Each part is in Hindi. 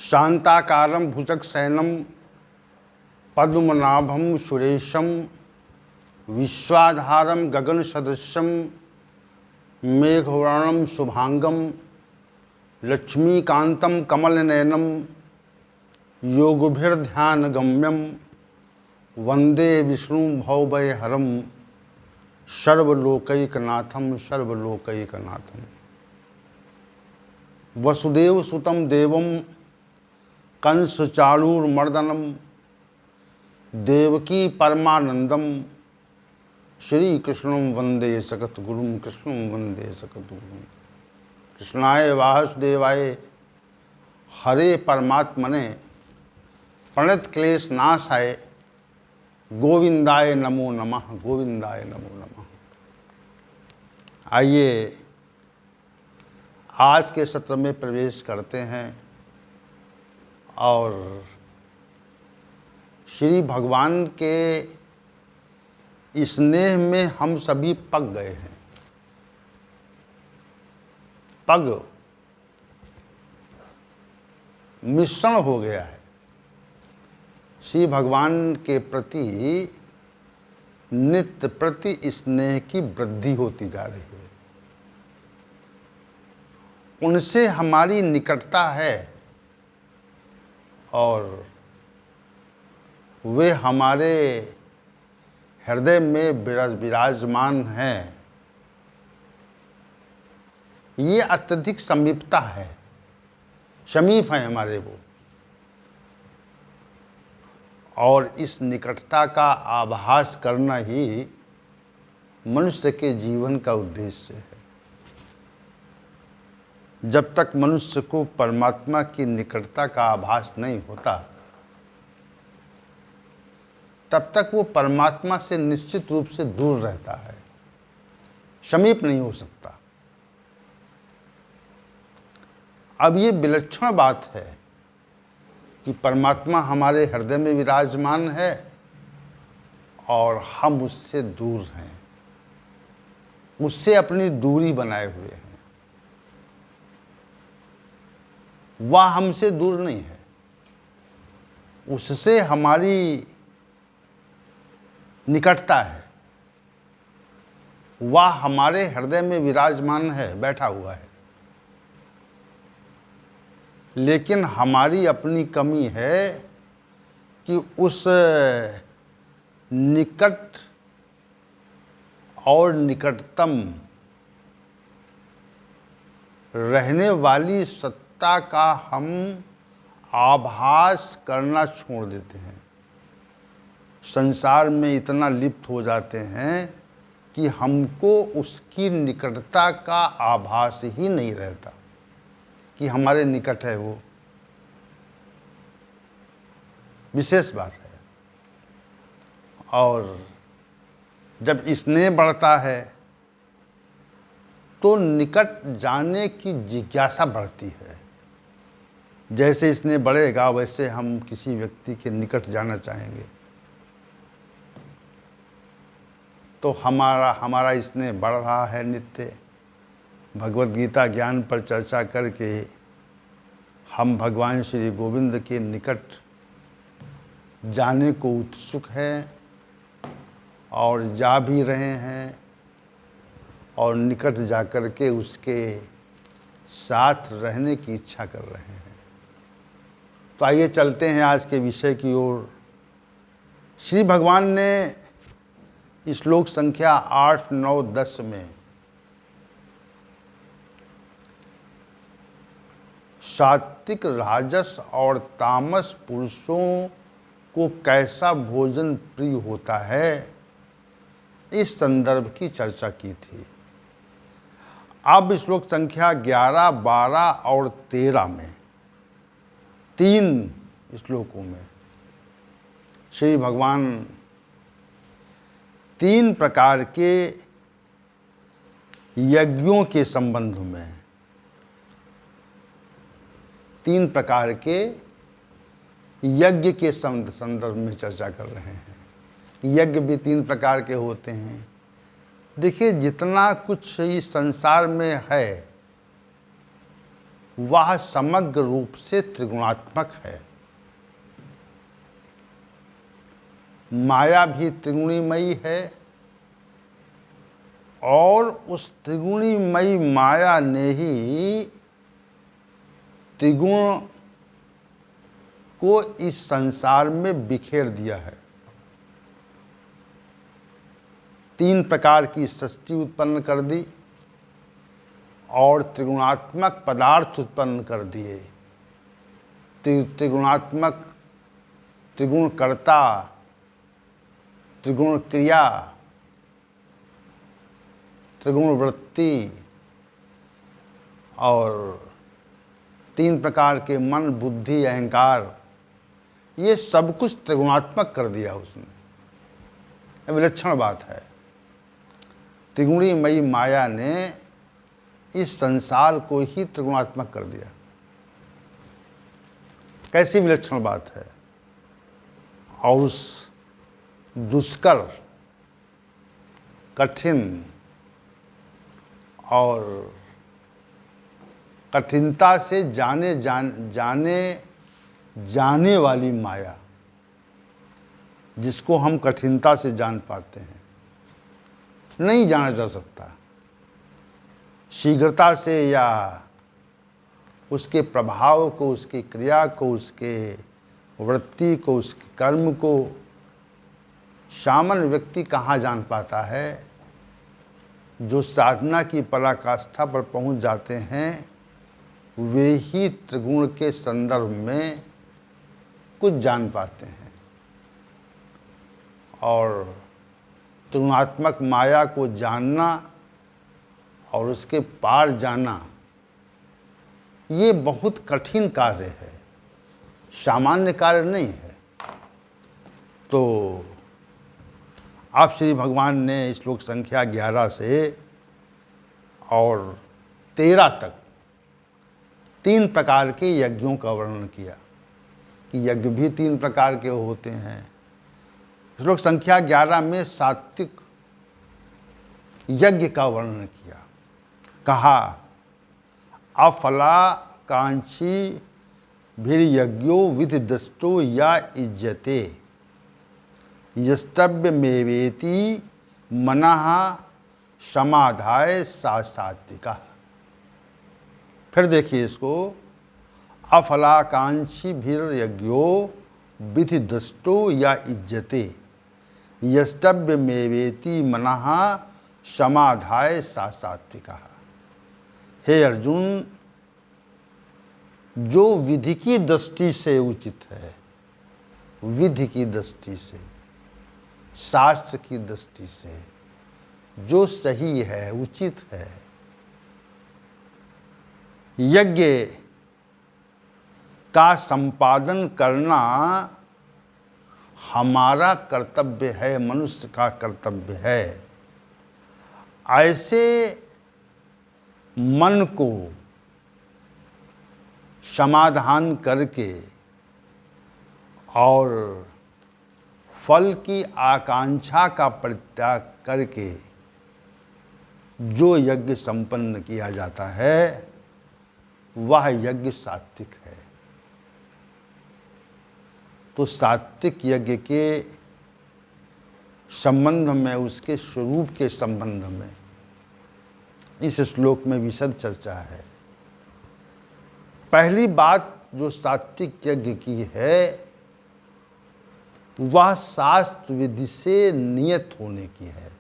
शांताकारं भुजगशयनं पद्मनाभं सुरेशं विश्वाधारं गगनसदृशं मेघवर्णं शुभांगं लक्ष्मीकान्तं कमलनयनं योगभिर्ध्यानगम्यं वंदे विष्णु भवभयहरं सर्वलोकैकनाथं सर्वलोकैकनाथं। वसुदेवसुतं देवं कंसचाणूरमर्दनं देवकी परमानंदम श्री कृष्णं वंदे सकतगुरुं कृष्णं वंदे सकतगुरुं। कृष्णाय वासुदेवाय हरे परमात्मने प्रणत क्लेश नाशाय गोविंदाय नमो नमः गोविंदाय नमो नमः। आइए आज के सत्र में प्रवेश करते हैं और श्री भगवान के स्नेह में हम सभी पक गए हैं। पग मिश्रण हो गया है। श्री भगवान के प्रति नित्य प्रति स्नेह की वृद्धि होती जा रही है। उनसे हमारी निकटता है और वे हमारे हृदय में विराजमान हैं। ये अत्यधिक समीपता है, समीप है हमारे वो, और इस निकटता का आभास करना ही मनुष्य के जीवन का उद्देश्य है। जब तक मनुष्य को परमात्मा की निकटता का आभास नहीं होता तब तक वो परमात्मा से निश्चित रूप से दूर रहता है, समीप नहीं हो सकता। अब ये विलक्षण बात है कि परमात्मा हमारे हृदय में विराजमान है और हम उससे दूर हैं, उससे अपनी दूरी बनाए हुए हैं। वह हमसे दूर नहीं है, उससे हमारी निकटता है। वह हमारे हृदय में विराजमान है, बैठा हुआ है। लेकिन हमारी अपनी कमी है कि उस निकट और निकटतम रहने वाली सत्ता का हम आभास करना छोड़ देते हैं। संसार में इतना लिप्त हो जाते हैं कि हमको उसकी निकटता का आभास ही नहीं रहता कि हमारे निकट है। वो विशेष बात है। और जब स्नेह बढ़ता है तो निकट जाने की जिज्ञासा बढ़ती है। जैसे स्नेह बढ़ेगा वैसे हम किसी व्यक्ति के निकट जाना चाहेंगे। तो हमारा स्नेह बढ़ रहा है नित्य। भगवत गीता ज्ञान पर चर्चा करके हम भगवान श्री गोविंद के निकट जाने को उत्सुक हैं और जा भी रहे हैं और निकट जाकर के उसके साथ रहने की इच्छा कर रहे हैं। तो आइए चलते हैं आज के विषय की ओर। श्री भगवान ने श्लोक संख्या 8, 9, 10 में सात्विक, राजस और तामस पुरुषों को कैसा भोजन प्रिय होता है इस संदर्भ की चर्चा की थी। अब श्लोक संख्या 11, 12 और 13 में 3 श्लोकों में श्री भगवान 3 प्रकार के यज्ञों के संबंध में 3 प्रकार के यज्ञ के संदर्भ में चर्चा कर रहे हैं। यज्ञ भी 3 प्रकार के होते हैं। देखिए, जितना कुछ इस संसार में है वह समग्र रूप से त्रिगुणात्मक है। माया भी त्रिगुणीमयी है और उस त्रिगुणीमयी माया ने ही त्रिगुण को इस संसार में बिखेर दिया है। 3 प्रकार की सृष्टि उत्पन्न कर दी और त्रिगुणात्मक पदार्थ उत्पन्न कर दिए। त्रिगुणात्मक, त्रिगुण कर्ता, त्रिगुण क्रिया, त्रिगुण वृत्ति और 3 प्रकार के मन, बुद्धि, अहंकार, ये सब कुछ त्रिगुणात्मक कर दिया उसने। ये विलक्षण बात है। त्रिगुणीमयी माया ने इस संसार को ही त्रिगुणात्मक कर दिया। कैसी विलक्षण बात है। और उस दुष्कर, कठिन और कठिनता से जाने वाली माया, जिसको हम कठिनता से जान पाते हैं, नहीं जाना जा सकता। शीघ्रता से या उसके प्रभाव को, उसकी क्रिया को, उसके वृत्ति को, उसके कर्म को सामान्य व्यक्ति कहाँ जान पाता है। जो साधना की पराकाष्ठा पर पहुंच जाते हैं वे ही त्रिगुण के संदर्भ में कुछ जान पाते हैं। और त्रिगुणात्मक माया को जानना और उसके पार जाना, ये बहुत कठिन कार्य है, सामान्य कार्य नहीं है। तो आप श्री भगवान ने श्लोक संख्या 11 से और 13 तक 3 प्रकार के यज्ञों का वर्णन किया कि यज्ञ भी 3 प्रकार के होते हैं। श्लोक संख्या 11 में सात्विक यज्ञ का वर्णन किया। कहा अफलाकांक्षी भीर्यज्ञो विधिदृष्टो या इज्जते यस्तव्य मेवेति मनः समाधाय सा सात्विका। फिर देखिए इसको, अफलाकांक्षी भीर्यज्ञो विधिदृष्टो या इज्जते यस्तव्य मेवेति मनः समाधाय सा सात्विका। हे अर्जुन, जो विधि की दृष्टि से उचित है, विधि की दृष्टि से, शास्त्र की दृष्टि से जो सही है, उचित है, यज्ञ का संपादन करना हमारा कर्तव्य है, मनुष्य का कर्तव्य है। ऐसे मन को समाधान करके और फल की आकांक्षा का परित्याग करके जो यज्ञ संपन्न किया जाता है वह यज्ञ सात्विक है। तो सात्विक यज्ञ के संबंध में, उसके स्वरूप के संबंध में इस श्लोक में विशद चर्चा है। पहली बात जो सात्विक यज्ञ की है वह शास्त्र विधि से नियत होने की है,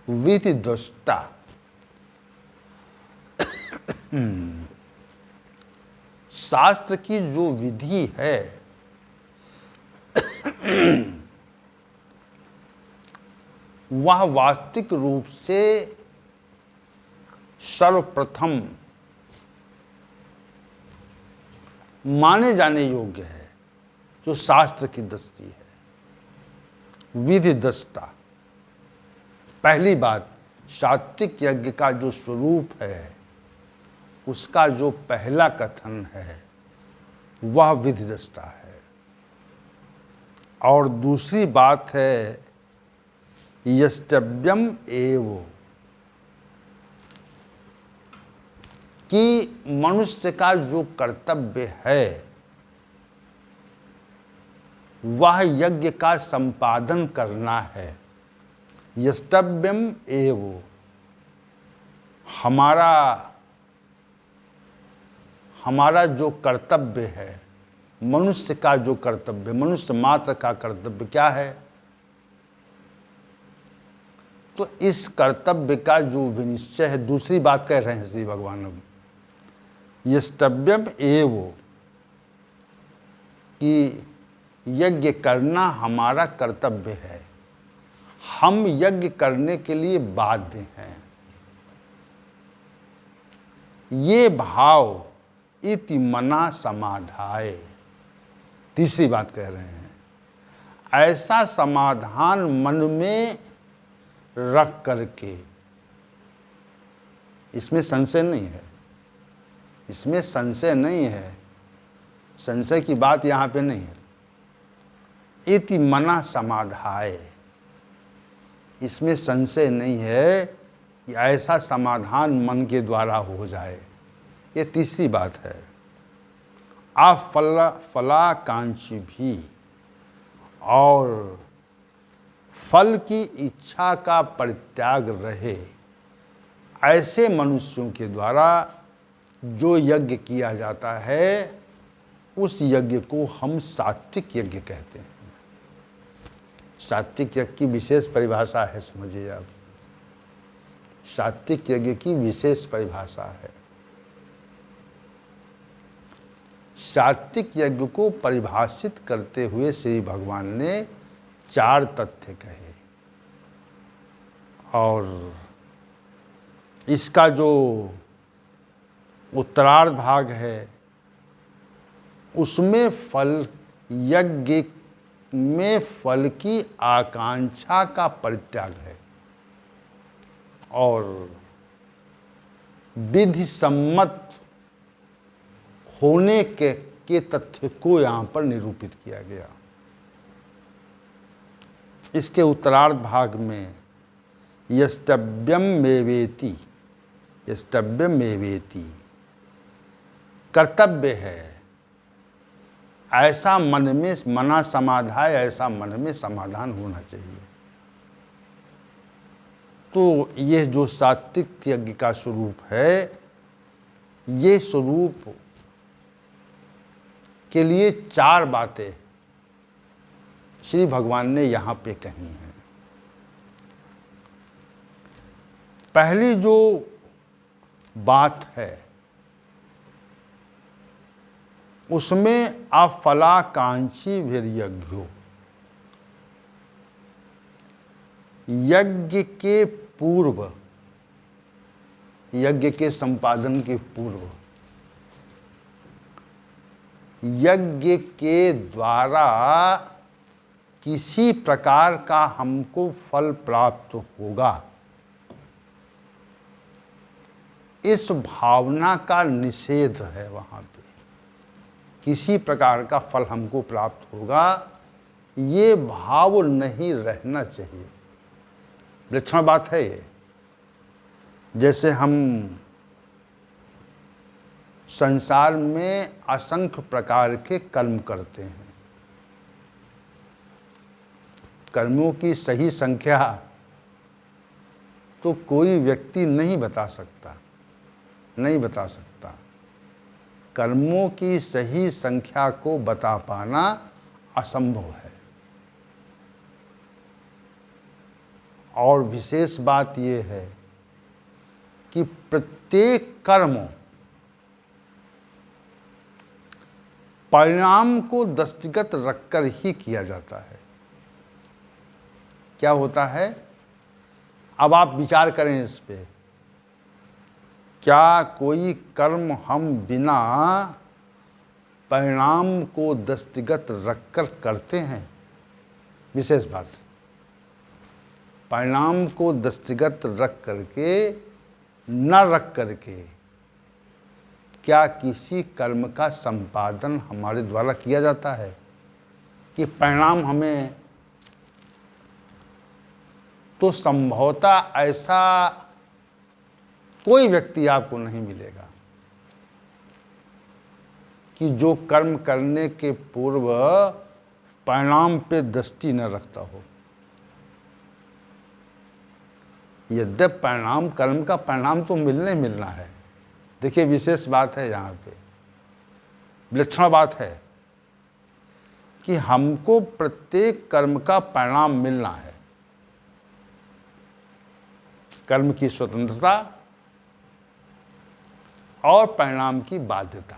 विधि दृष्टा। शास्त्र की जो विधि है वह वास्तविक रूप से सर्वप्रथम माने जाने योग्य है, जो शास्त्र की दृष्टि है, विधि दृष्टा। पहली बात, सात्विक यज्ञ का जो स्वरूप है उसका जो पहला कथन है वह विधि दृष्टा है। और दूसरी बात है यस्तव्यम एव, कि मनुष्य का जो कर्तव्य है वह यज्ञ का संपादन करना है। यस्तव्यम एव, हमारा जो कर्तव्य है, मनुष्य का जो कर्तव्य, मनुष्य मात्र का कर्तव्य क्या है? तो इस कर्तव्य का जो विनिश्चय है, दूसरी बात कह रहे हैं श्री भगवान अब, यस्तव्यम एव, कि यज्ञ करना हमारा कर्तव्य है, हम यज्ञ करने के लिए बाध्य हैं। ये भाव इति मना समाधाय, तीसरी बात कह रहे हैं, ऐसा समाधान मन में रख करके, इसमें संशय नहीं है, इसमें संशय नहीं है, संशय की बात यहाँ पे नहीं है। इति मना समाधाय, इसमें संशय नहीं है कि ऐसा समाधान मन के द्वारा हो जाए, ये तीसरी बात है। आप फलाकांक्षी भी, और फल की इच्छा का परित्याग रहे, ऐसे मनुष्यों के द्वारा जो यज्ञ किया जाता है उस यज्ञ को हम सात्विक यज्ञ कहते हैं। सात्विक यज्ञ की विशेष परिभाषा है, समझिए आप, सात्विक यज्ञ की विशेष परिभाषा है। सात्विक यज्ञ को परिभाषित करते हुए श्री भगवान ने 4 तथ्य कहे, और इसका जो उत्तरार्ध भाग है उसमें फल, यज्ञ में फल की आकांक्षा का परित्याग है, और विधि सम्मत होने के तथ्य को यहाँ पर निरूपित किया गया। इसके उत्तरार्ध भाग में यस्तव्यम मेवेति, यस्तव्यम मेवेति कर्तव्य है, ऐसा मन में मना समाधाय, ऐसा मन में समाधान होना चाहिए। तो यह जो सात्विक यज्ञ का स्वरूप है, ये स्वरूप के लिए 4 बातें श्री भगवान ने यहाँ पे कही हैं। पहली जो बात है उसमें अफलाकांक्षी वीर्यज्ञो, यज्ञ के पूर्व, यज्ञ के संपादन के पूर्व, यज्ञ के द्वारा किसी प्रकार का हमको फल प्राप्त होगा, इस भावना का निषेध है। वहाँ पे किसी प्रकार का फल हमको प्राप्त होगा, ये भाव नहीं रहना चाहिए। विलक्षण बात है ये। जैसे हम संसार में असंख्य प्रकार के कर्म करते हैं, कर्मों की सही संख्या तो कोई व्यक्ति नहीं बता सकता, नहीं बता सकता। कर्मों की सही संख्या को बता पाना असंभव है। और विशेष बात यह है कि प्रत्येक कर्म परिणाम को दृष्टिगत रखकर ही किया जाता है। क्या होता है, अब आप विचार करें इस पे, क्या कोई कर्म हम बिना परिणाम को दृष्टिगत रखकर करते हैं? विशेष बात, परिणाम को दृष्टिगत रख करके न रख करके क्या किसी कर्म का संपादन हमारे द्वारा किया जाता है कि परिणाम हमें? तो संभवतः ऐसा कोई व्यक्ति आपको नहीं मिलेगा कि जो कर्म करने के पूर्व परिणाम पे दृष्टि न रखता हो। यद्यप परिणाम, कर्म का परिणाम तो मिलने मिलना है। देखिए विशेष बात है यहाँ पे, विलक्षण बात है कि हमको प्रत्येक कर्म का परिणाम मिलना है। कर्म की स्वतंत्रता और परिणाम की बाध्यता।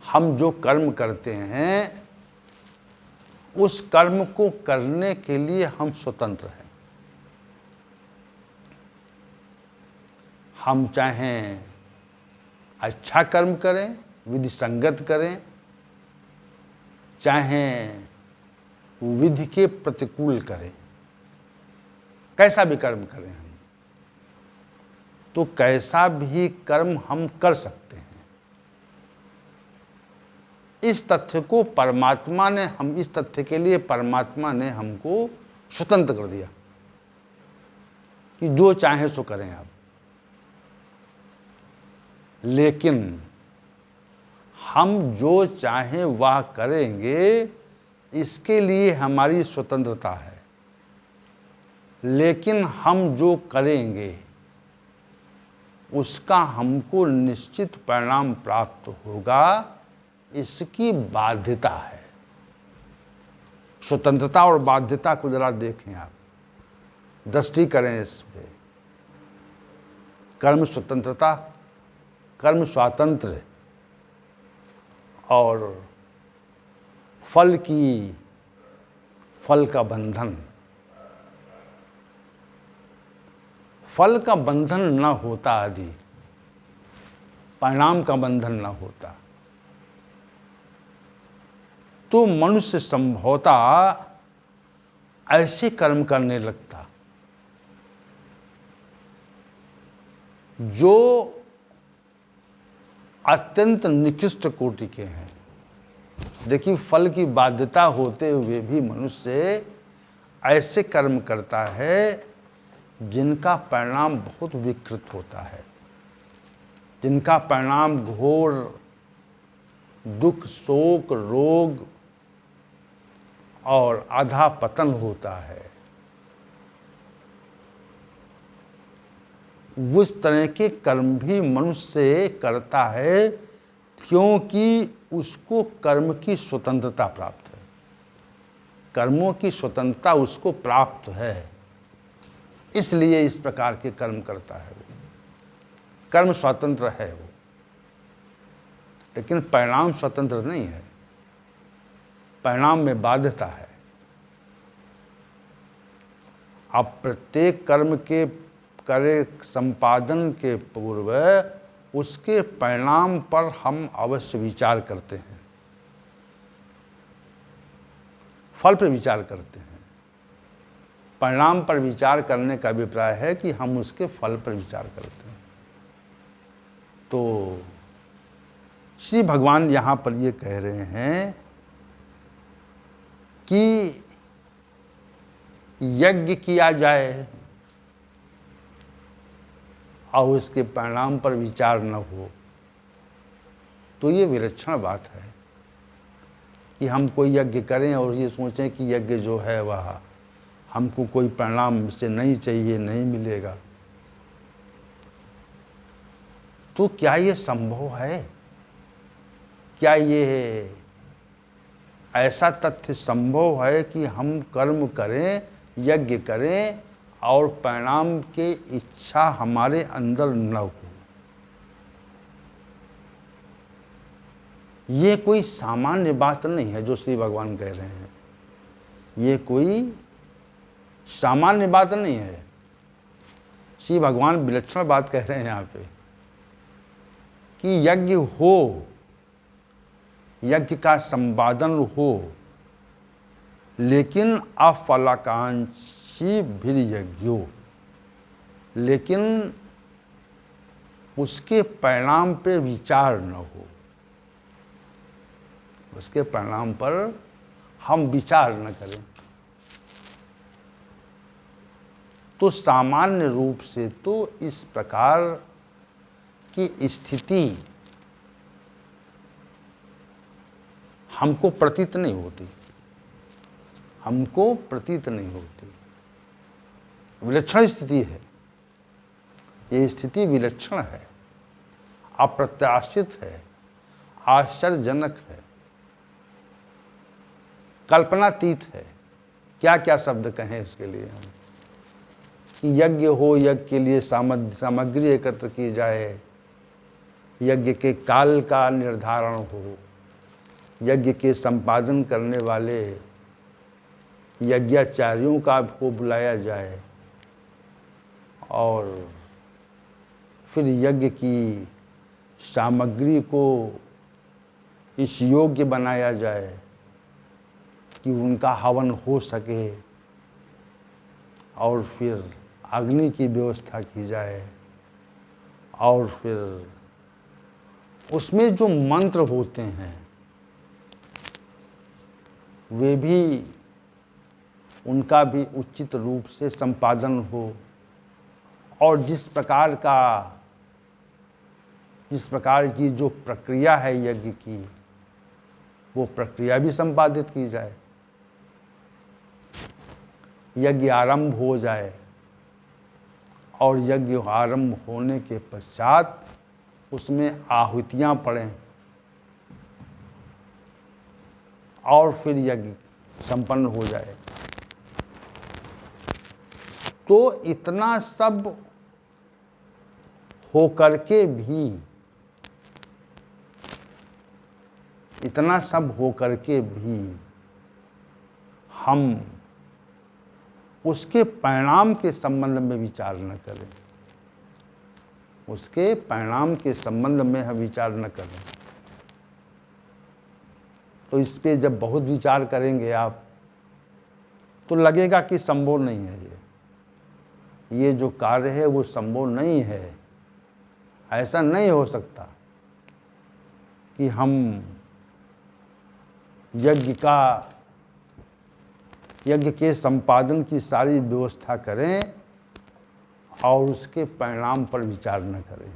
हम जो कर्म करते हैं उस कर्म को करने के लिए हम स्वतंत्र हैं। हम चाहें अच्छा कर्म करें, विधि संगत करें, चाहें विधि के प्रतिकूल करें, कैसा भी कर्म करें हम, तो कैसा भी कर्म हम कर सकते हैं। इस तथ्य को परमात्मा ने, हम इस तथ्य के लिए परमात्मा ने हमको स्वतंत्र कर दिया कि जो चाहे सो करें आप। लेकिन हम जो चाहें वह करेंगे, इसके लिए हमारी स्वतंत्रता है। लेकिन हम जो करेंगे उसका हमको निश्चित परिणाम प्राप्त होगा, इसकी बाध्यता है। स्वतंत्रता और बाध्यता को जरा देखें आप, दृष्टि करें इस पे। कर्म स्वतंत्रता, कर्म स्वातंत्र और फल का बंधन। फल का बंधन न होता आदि, परिणाम का बंधन न होता, तो मनुष्य संभवतः ऐसे कर्म करने लगता जो अत्यंत निकृष्ट कोटि के हैं। देखिए, फल की बाध्यता होते हुए भी मनुष्य ऐसे कर्म करता है जिनका परिणाम बहुत विकृत होता है, जिनका परिणाम घोर दुख, शोक, रोग और आधा पतन होता है। उस तरह के कर्म भी मनुष्य करता है क्योंकि उसको कर्म की स्वतंत्रता प्राप्त है। कर्मों की स्वतंत्रता उसको प्राप्त है, इसलिए इस प्रकार के कर्म करता है। कर्म स्वतंत्र है वो, लेकिन परिणाम स्वतंत्र नहीं है। परिणाम में बाध्यता है। अब प्रत्येक कर्म के करे संपादन के पूर्व उसके परिणाम पर हम अवश्य विचार करते हैं, फल पर विचार करते हैं। परिणाम पर विचार करने का अभिप्राय है कि हम उसके फल पर विचार करते हैं। तो श्री भगवान यहाँ पर ये कह रहे हैं कि यज्ञ किया जाए और उसके परिणाम पर विचार न हो, तो ये विलक्षण बात है कि हम कोई यज्ञ करें और ये सोचें कि यज्ञ जो है वह हमको कोई परिणाम इससे नहीं चाहिए, नहीं मिलेगा। तो क्या ये संभव है? क्या ये ऐसा तथ्य संभव है कि हम कर्म करें, यज्ञ करें और परिणाम की इच्छा हमारे अंदर न हो? ये कोई सामान्य बात नहीं है जो श्री भगवान कह रहे हैं। ये कोई सामान्य बात नहीं है। श्री भगवान विलक्षण बात कह रहे हैं यहाँ पे कि यज्ञ हो, यज्ञ का संपादन हो, लेकिन अफलाकांक्षी भी यज्ञो, लेकिन उसके परिणाम पे विचार न हो। उसके परिणाम पर हम विचार न करें। तो सामान्य रूप से तो इस प्रकार की स्थिति हमको प्रतीत नहीं होती, हमको प्रतीत नहीं होती। विलक्षण स्थिति है, ये स्थिति विलक्षण है, अप्रत्याशित है, आश्चर्यजनक है, कल्पनातीत है। क्या क्या शब्द कहें इसके लिए हम कि यज्ञ हो, यज्ञ के लिए सामग्री एकत्र की जाए, यज्ञ के काल का निर्धारण हो, यज्ञ के संपादन करने वाले यज्ञाचार्यों का को बुलाया जाए और फिर यज्ञ की सामग्री को इस योग्य बनाया जाए कि उनका हवन हो सके और फिर अग्नि की व्यवस्था की जाए और फिर उसमें जो मंत्र होते हैं वे भी, उनका भी उचित रूप से संपादन हो और जिस प्रकार की जो प्रक्रिया है यज्ञ की, वो प्रक्रिया भी संपादित की जाए, यज्ञ आरंभ हो जाए और यज्ञ आरंभ होने के पश्चात उसमें आहुतियाँ पड़ें और फिर यज्ञ संपन्न हो जाए। तो इतना सब हो करके भी हम उसके परिणाम के संबंध में विचार न करें, उसके परिणाम के संबंध में हम विचार न करें, तो इस पे जब बहुत विचार करेंगे आप तो लगेगा कि संभव नहीं है, ये जो कार्य है वो संभव नहीं है। ऐसा नहीं हो सकता कि हम यज्ञ के संपादन की सारी व्यवस्था करें और उसके परिणाम पर विचार न करें।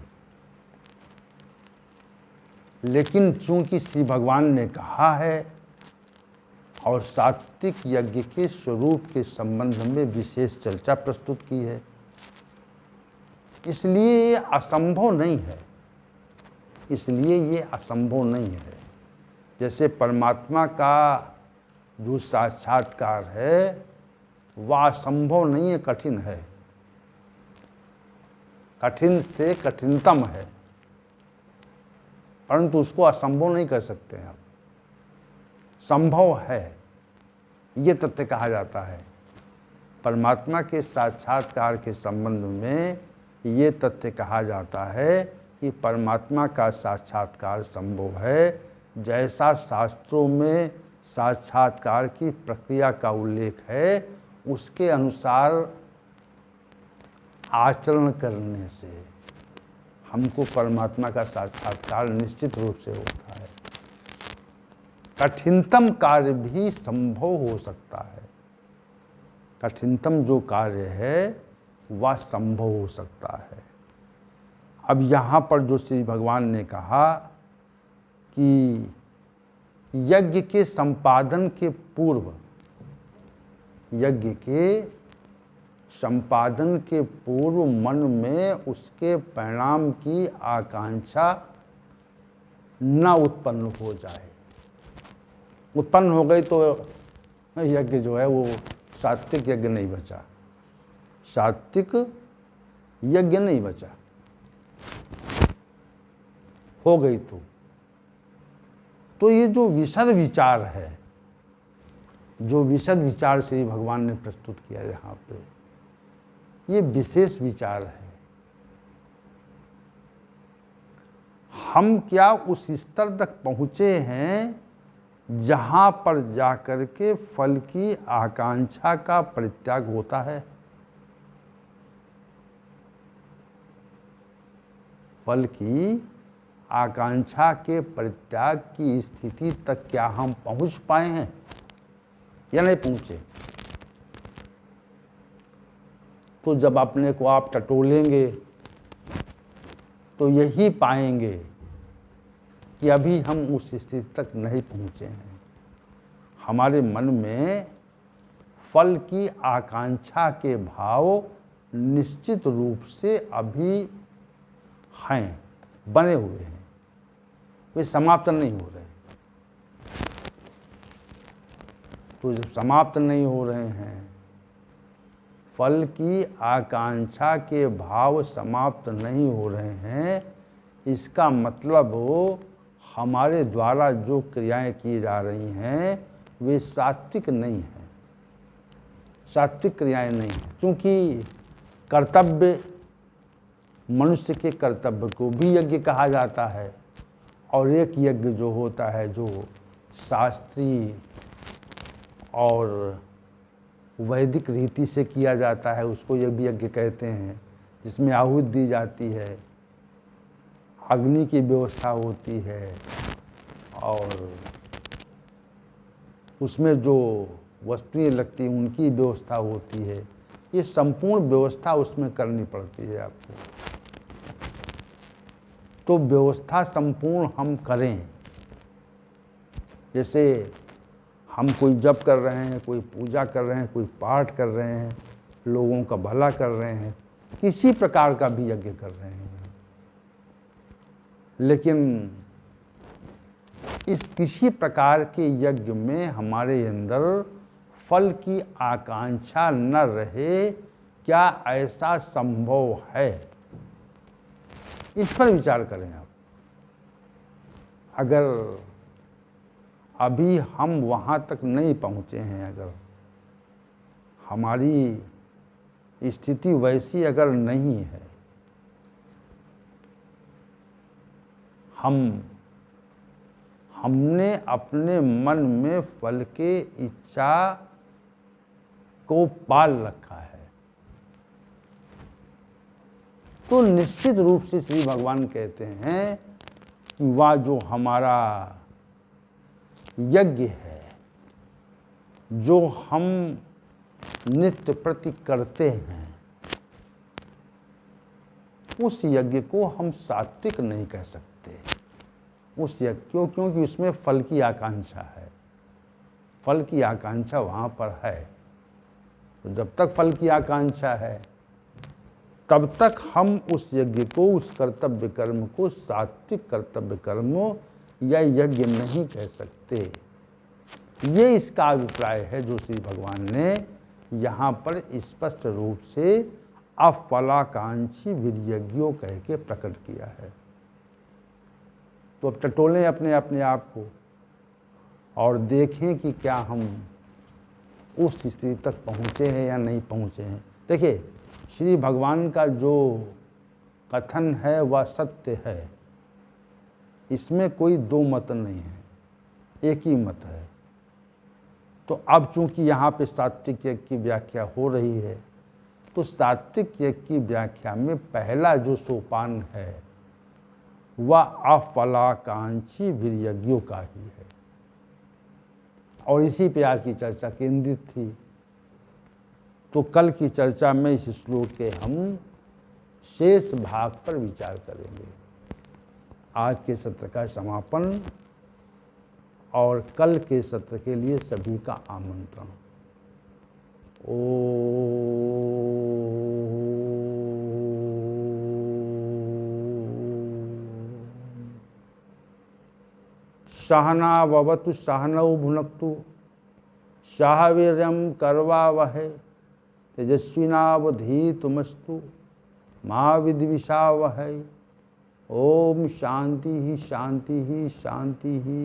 लेकिन चूंकि श्री भगवान ने कहा है और सात्विक यज्ञ के स्वरूप के संबंध में विशेष चर्चा प्रस्तुत की है, इसलिए ये असंभव नहीं है, इसलिए ये असंभव नहीं है। जैसे परमात्मा का जो साक्षात्कार है वह असंभव नहीं है, कठिन है, कठिन से कठिनतम है, परंतु उसको असंभव नहीं कर सकते हैं आप, संभव है, ये तथ्य कहा जाता है। परमात्मा के साक्षात्कार के संबंध में ये तथ्य कहा जाता है कि परमात्मा का साक्षात्कार संभव है। जैसा शास्त्रों में साक्षात्कार की प्रक्रिया का उल्लेख है, उसके अनुसार आचरण करने से हमको परमात्मा का साक्षात्कार निश्चित रूप से होता है। कठिनतम कार्य भी संभव हो सकता है, कठिनतम जो कार्य है वह संभव हो सकता है। अब यहाँ पर जो श्री भगवान ने कहा कि यज्ञ के संपादन के पूर्व, यज्ञ के संपादन के पूर्व मन में उसके परिणाम की आकांक्षा न उत्पन्न हो जाए। उत्पन्न हो गई तो यज्ञ जो है वो सात्विक यज्ञ नहीं बचा, सात्विक यज्ञ नहीं बचा, हो गई तो ये जो विशद विचार है, जो विशद विचार श्री भगवान ने प्रस्तुत किया यहाँ पे, ये विशेष विचार है। हम क्या उस स्तर तक पहुँचे हैं जहाँ पर जाकर के फल की आकांक्षा का परित्याग होता है? फल की आकांक्षा के परित्याग की स्थिति तक क्या हम पहुँच पाए हैं या नहीं पहुँचे? तो जब अपने को आप टटोलेंगे तो यही पाएंगे कि अभी हम उस स्थिति तक नहीं पहुँचे हैं। हमारे मन में फल की आकांक्षा के भाव निश्चित रूप से अभी हैं, बने हुए हैं, वे समाप्त नहीं हो रहे। तो जब समाप्त नहीं हो रहे हैं, फल की आकांक्षा के भाव समाप्त नहीं हो रहे हैं, इसका मतलब हमारे द्वारा जो क्रियाएं की जा रही हैं वे सात्विक नहीं हैं, सात्विक क्रियाएं नहीं हैं। क्योंकि कर्तव्य, मनुष्य के कर्तव्य को भी यज्ञ कहा जाता है, और एक यज्ञ जो होता है जो शास्त्रीय और वैदिक रीति से किया जाता है उसको यज्ञ कहते हैं, जिसमें आहुति दी जाती है, अग्नि की व्यवस्था होती है और उसमें जो वस्तुएं लगती हैं उनकी व्यवस्था होती है। ये संपूर्ण व्यवस्था उसमें करनी पड़ती है आपको। तो व्यवस्था संपूर्ण हम करें, जैसे हम कोई जप कर रहे हैं, कोई पूजा कर रहे हैं, कोई पाठ कर रहे हैं, लोगों का भला कर रहे हैं, किसी प्रकार का भी यज्ञ कर रहे हैं, लेकिन इस किसी प्रकार के यज्ञ में हमारे अंदर फल की आकांक्षा न रहे, क्या ऐसा संभव है? इस पर विचार करें आप। अगर अभी हम वहाँ तक नहीं पहुँचे हैं, अगर हमारी स्थिति वैसी अगर नहीं है, हमने अपने मन में फल के इच्छा को पाल रखा है, तो निश्चित रूप से श्री भगवान कहते हैं कि वह जो हमारा यज्ञ है, जो हम नित्य प्रति करते हैं, उस यज्ञ को हम सात्विक नहीं कह सकते। उस यज्ञ क्योंकि उसमें फल की आकांक्षा है, फल की आकांक्षा वहाँ पर है। तो जब तक फल की आकांक्षा है तब तक हम उस यज्ञ को, उस कर्तव्य कर्म को सात्विक कर्तव्य कर्म या यज्ञ नहीं कह सकते। ये इसका अभिप्राय है जो श्री भगवान ने यहाँ पर स्पष्ट रूप से अफलाकांक्षी वीर्यज्ञों कह के प्रकट किया है। तो अब टटोलें अपने आप को और देखें कि क्या हम उस स्थिति तक पहुँचे हैं या नहीं पहुँचे हैं। देखिए, श्री भगवान का जो कथन है वह सत्य है, इसमें कोई दो मत नहीं है, एक ही मत है। तो अब चूंकि यहाँ पे सात्विक यज्ञ की व्याख्या हो रही है, तो सात्विक यज्ञ की व्याख्या में पहला जो सोपान है वह अफलाकांक्षी वीर्यज्ञों का ही है, और इसी पे आज की चर्चा केंद्रित थी। तो कल की चर्चा में इस श्लोक के हम शेष भाग पर विचार करेंगे। आज के सत्र का समापन और कल के सत्र के लिए सभी का आमंत्रण। सहनावतु सहनौ भुनक्तु सह वीर्यं करवावहै तेजस्विनावधीतमस्तु मा विद्विषावहै। ओम शांति ही शांति ही शांति ही।